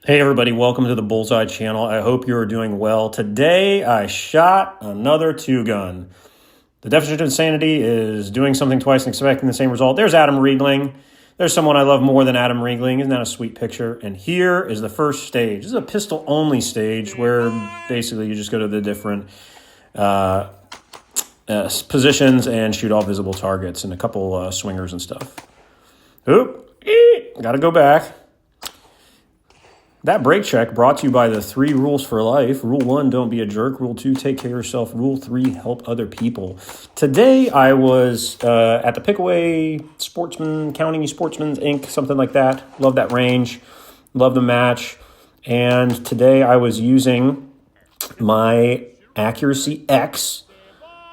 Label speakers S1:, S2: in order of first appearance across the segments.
S1: Hey everybody, welcome to the Bullseye channel. I hope you are doing well. Today I shot another two-gun. The definition of insanity is doing something twice and expecting the same result. There's Adam Riegling. There's someone I love more than Adam Riegling. Isn't that a sweet picture? And here is the first stage. This is a pistol-only stage where basically you just go to the different positions and shoot all visible targets and a couple swingers and stuff. Oop, gotta go back. That break check brought to you by the 3 rules for life. Rule 1, don't be a jerk. Rule 2, take care of yourself. Rule 3, help other people. Today I was at the Pickaway County Sportsman's Inc., something like that. Love that range. Love the match. And today I was using my Accuracy X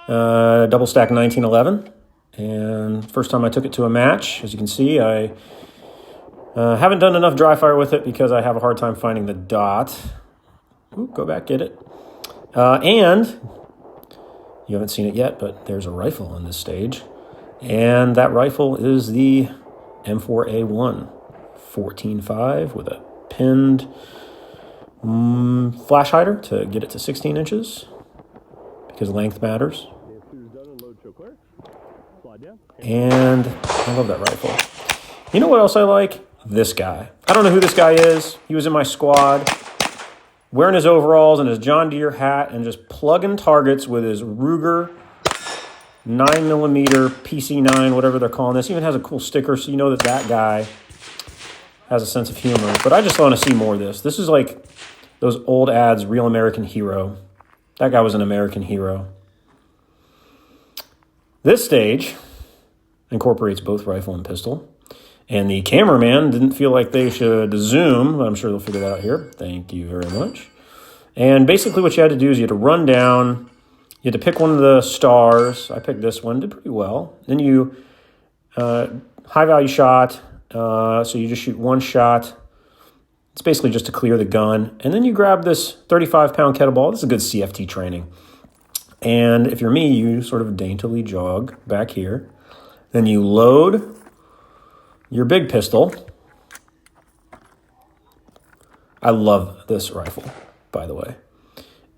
S1: double stack 1911. And first time I took it to a match, as you can see, I haven't done enough dry fire with it because I have a hard time finding the dot. Ooh, go back, get it. And you haven't seen it yet, but there's a rifle on this stage. And that rifle is the M4A1 14.5 with a pinned flash hider to get it to 16 inches because length matters. And I love that rifle. You know what else I like? This guy. I don't know who this guy is. He was in my squad, wearing his overalls and his John Deere hat and just plugging targets with his Ruger 9mm PC9, whatever they're calling this. Even has a cool sticker, so you know that that guy has a sense of humor. But I just want to see more of this. This is like those old ads, Real American Hero. That guy was an American hero. This stage incorporates both rifle and pistol. And the cameraman didn't feel like they should zoom. I'm sure they'll figure that out here. Thank you very much. And basically what you had to do is you had to run down. You had to pick one of the stars. I picked this one. Did pretty well. Then you, high-value shot. So you just shoot one shot. It's basically just to clear the gun. And then you grab this 35-pound kettlebell. This is a good CFT training. And if you're me, you sort of daintily jog back here. Then you load your big pistol. I love this rifle, by the way.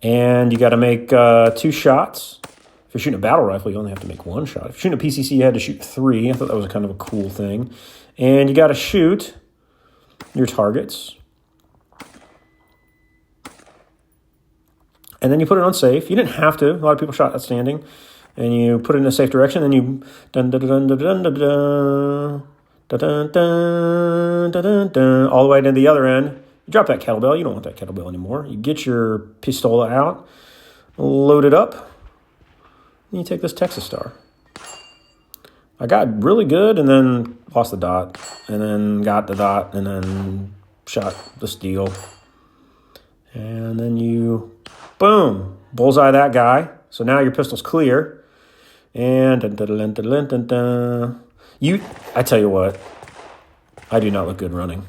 S1: And you got to make 2 shots. If you're shooting a battle rifle, you only have to make 1 shot. If you're shooting a PCC, you had to shoot 3. I thought that was kind of a cool thing. And you got to shoot your targets. And then you put it on safe. You didn't have to. A lot of people shot that standing. And you put it in a safe direction. And you dun dun dun dun dun dun dun. Dun, dun, dun, dun, dun, dun, all the way to the other end. You drop that kettlebell. You don't want that kettlebell anymore. You get your pistola out, load it up, and you take this Texas Star. I got really good and then lost the dot, and then got the dot, and then shot the steel. And then you, boom, bullseye that guy. So now your pistol's clear. And dun, dun, dun, dun, dun, dun, dun. I tell you what, I do not look good running.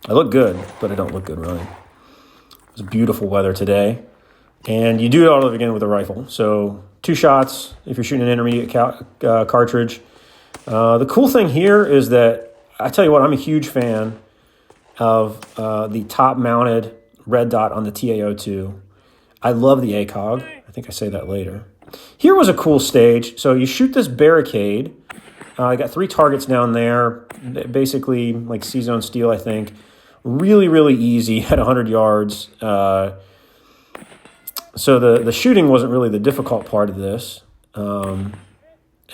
S1: I look good, but I don't look good running. It's beautiful weather today. And you do it all over again with a rifle. So 2 shots if you're shooting an intermediate cartridge. The cool thing here is that, I tell you what, I'm a huge fan of the top-mounted red dot on the TaO2. I love the ACOG. I think I say that later. Here was a cool stage. So you shoot this barricade. I got 3 targets down there, basically like C-zone steel, I think. Really, really easy at 100 yards. So the shooting wasn't really the difficult part of this. And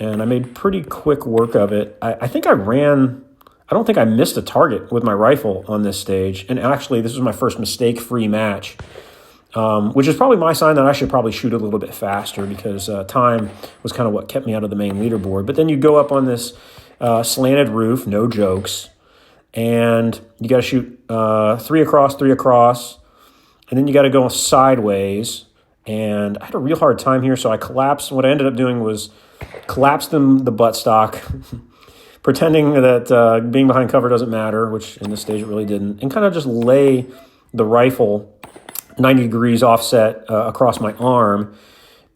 S1: I made pretty quick work of it. I think I don't think I missed a target with my rifle on this stage. And actually, this was my first mistake-free match. Which is probably my sign that I should probably shoot a little bit faster because time was kind of what kept me out of the main leaderboard. But then you go up on this slanted roof, no jokes, and you got to shoot 3 across, and then you got to go sideways. And I had a real hard time here, so I collapsed. What I ended up doing was collapsed the buttstock, pretending that being behind cover doesn't matter, which in this stage it really didn't, and kind of just lay the rifle 90 degrees offset across my arm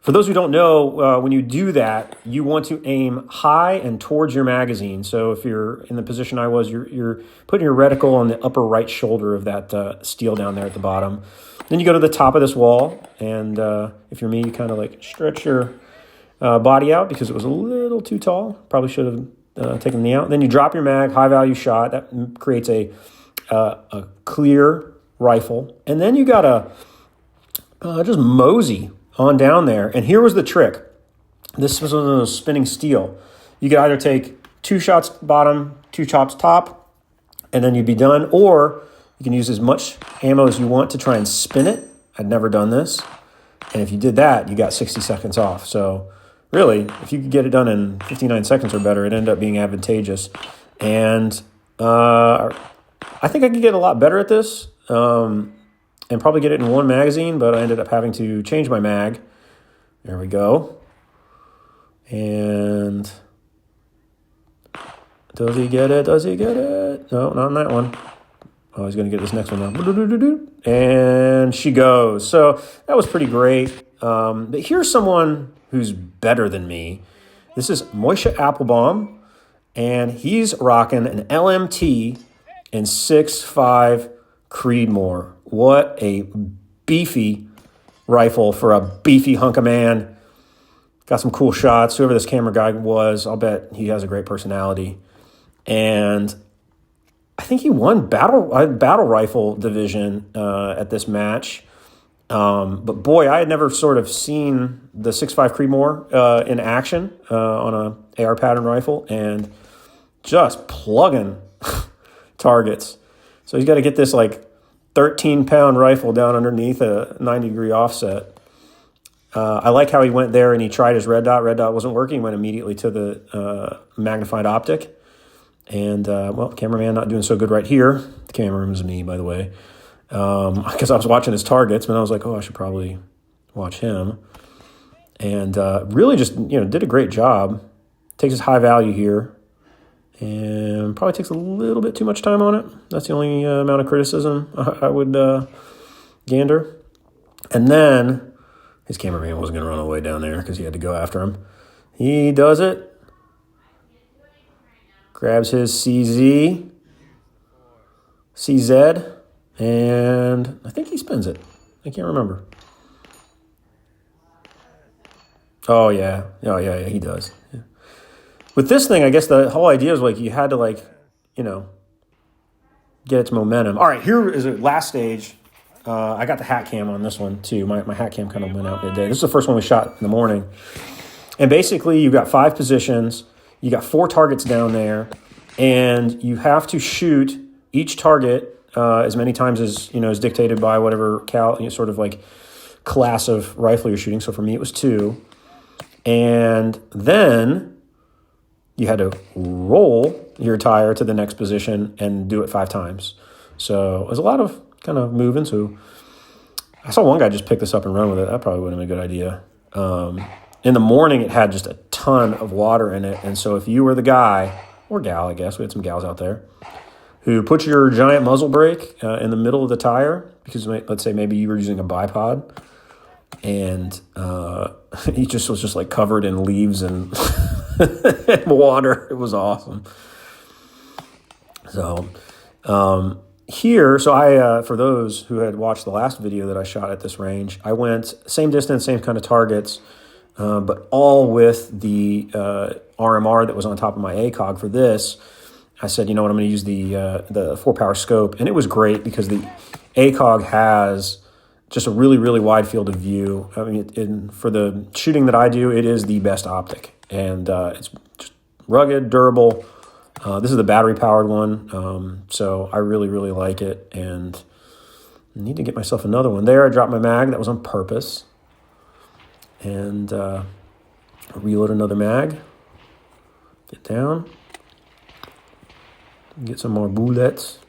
S1: For those who don't know, when you do that, you want to aim high and towards your magazine. So if you're in the position I was, you're putting your reticle on the upper right shoulder of that steel down there at the bottom. Then you go to the top of this wall, and if you're me, you kind of like stretch your body out because it was a little too tall. Probably should have taken the out. Then you drop your mag, high value shot. That creates a clear rifle. And then you got to just mosey on down there. And here was the trick. This was one of those spinning steel. You could either take 2 shots bottom, 2 shots top, and then you'd be done. Or you can use as much ammo as you want to try and spin it. I'd never done this. And if you did that, you got 60 seconds off. So really, if you could get it done in 59 seconds or better, it ended up being advantageous. And I think I could get a lot better at this. And probably get it in one magazine, but I ended up having to change my mag. There we go. And does he get it? Does he get it? No, not on that one. Oh, he's going to get this next one now. And she goes. So that was pretty great. But here's someone who's better than me. This is Moishe Applebomb, and he's rocking an LMT in 6.5 Creedmoor. What a beefy rifle for a beefy hunk of man. Got some cool shots. Whoever this camera guy was, I'll bet he has a great personality. And I think he won battle rifle division at this match. But boy, I had never sort of seen the 6.5 Creedmoor in action on a AR pattern rifle, and just plugging targets. So he's got to get this like 13-pound rifle down underneath a 90-degree offset. I like how he went there and he tried his red dot. Red dot wasn't working. He went immediately to the magnified optic. And, well, cameraman not doing so good right here. The cameraman was me, by the way. Because I was watching his targets, and I was like, oh, I should probably watch him. And really just, did a great job. Takes his high value here. And probably takes a little bit too much time on it. That's the only amount of criticism I would gander. And then his cameraman wasn't going to run all the way down there because he had to go after him. He does it. Grabs his CZ, and I think he spins it. I can't remember. Oh, yeah, he does. Yeah. With this thing, I guess the whole idea is like you had to get its momentum. All right, here is the last stage. I got the hat cam on this one too. My hat cam kind of went out midday. This is the first one we shot in the morning. And basically you've got 5 positions. You got 4 targets down there. And you have to shoot each target as many times as, is dictated by whatever sort of like class of rifle you're shooting. So for me, it was 2. And then you had to roll your tire to the next position and do it 5 times. So it was a lot of kind of moving. So I saw one guy just pick this up and run with it. That probably wouldn't have been a good idea. In the morning, it had just a ton of water in it. And so if you were the guy, or gal, I guess, we had some gals out there, who put your giant muzzle brake in the middle of the tire, because let's say maybe you were using a bipod, and he just was just like covered in leaves and water. It was awesome. So here, so I for those who had watched the last video that I shot at this range, I went same distance, same kind of targets, but all with the RMR that was on top of my ACOG. For this, I said, you know what, I'm going to use the 4-power scope, and it was great because the ACOG has just a really, really wide field of view. I mean, for the shooting that I do, it is the best optic, and it's just rugged, durable. This is the battery-powered one, so I really, really like it, and I need to get myself another one. There, I dropped my mag. That was on purpose. And reload another mag. Get down. Get some more bullets.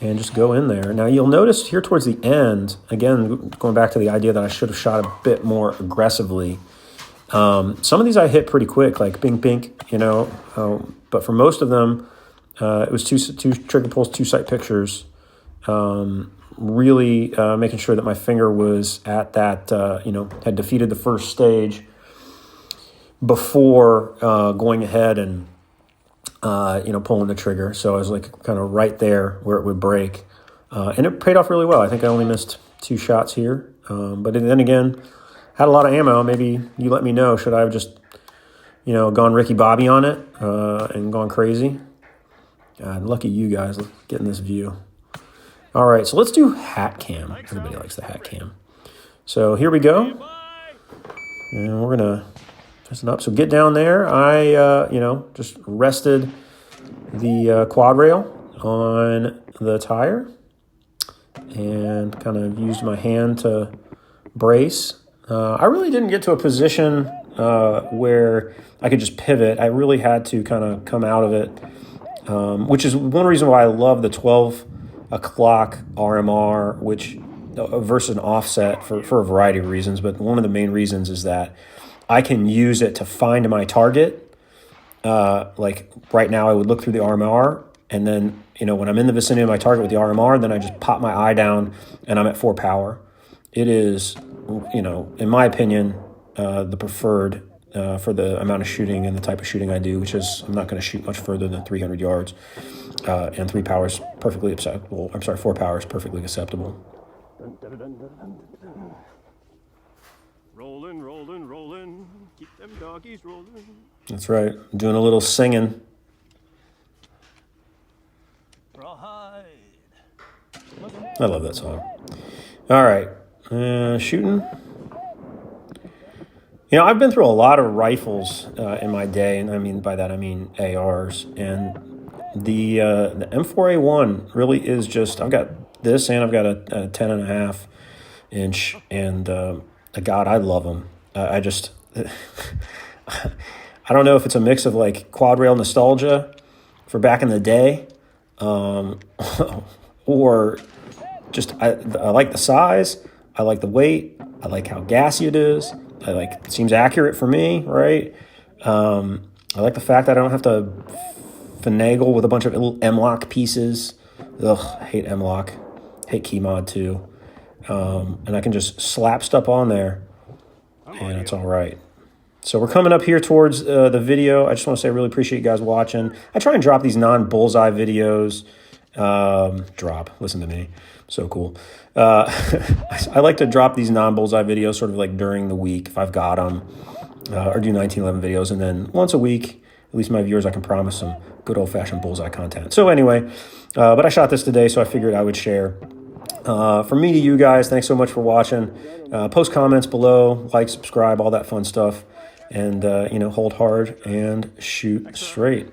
S1: And just go in there. Now, you'll notice here towards the end, again, going back to the idea that I should have shot a bit more aggressively, some of these I hit pretty quick, like pink, but for most of them, it was two trigger pulls, 2 sight pictures, really making sure that my finger was at that, had defeated the first stage before going ahead and, pulling the trigger. So I was like kind of right there where it would break. And it paid off really well. I think I only missed 2 shots here. But then again, had a lot of ammo. Maybe you let me know. Should I have just, gone Ricky Bobby on it and gone crazy? God, lucky you guys getting this view. All right, so let's do hat cam. Everybody likes the hat cam. So here we go. And we're going to listen up. So get down there. I, just rested the quad rail on the tire and kind of used my hand to brace. I really didn't get to a position where I could just pivot. I really had to kind of come out of it, which is one reason why I love the 12 o'clock RMR, which versus an offset for a variety of reasons. But one of the main reasons is that I can use it to find my target. Like right now, I would look through the RMR, and then, when I'm in the vicinity of my target with the RMR, then I just pop my eye down and I'm at 4 power. It is, in my opinion, the preferred for the amount of shooting and the type of shooting I do, which is I'm not going to shoot much further than 300 yards. And 3 power is perfectly acceptable. 4 power is perfectly acceptable.
S2: Rolling, rolling, rolling. Keep them doggies rolling.
S1: That's right. I'm doing a little singing.
S2: Rawhide.
S1: I love that song. All right. Shooting. I've been through a lot of rifles in my day, and by that I mean ARs. And the M4A1 really is just, I've got this and I've got a 10.5 inch, and God, I love them. I just, I don't know if it's a mix of like quad rail nostalgia for back in the day, or just I like the size, I like the weight, I like how gassy it is. It seems accurate for me, right? I like the fact that I don't have to finagle with a bunch of little M-lock pieces. Ugh, I hate M-lock. Hate key mod too. And I can just slap stuff on there, and it's all right. So we're coming up here towards the video. I just want to say I really appreciate you guys watching. I try and drop these non-bullseye videos. Listen to me. So cool. I like to drop these non-bullseye videos sort of like during the week if I've got them, or do 1911 videos. And then once a week, at least my viewers, I can promise some good old-fashioned bullseye content. So anyway, but I shot this today, so I figured I would share. From me to you guys, thanks so much for watching. Post comments below, like, subscribe, all that fun stuff. And, hold hard and shoot straight.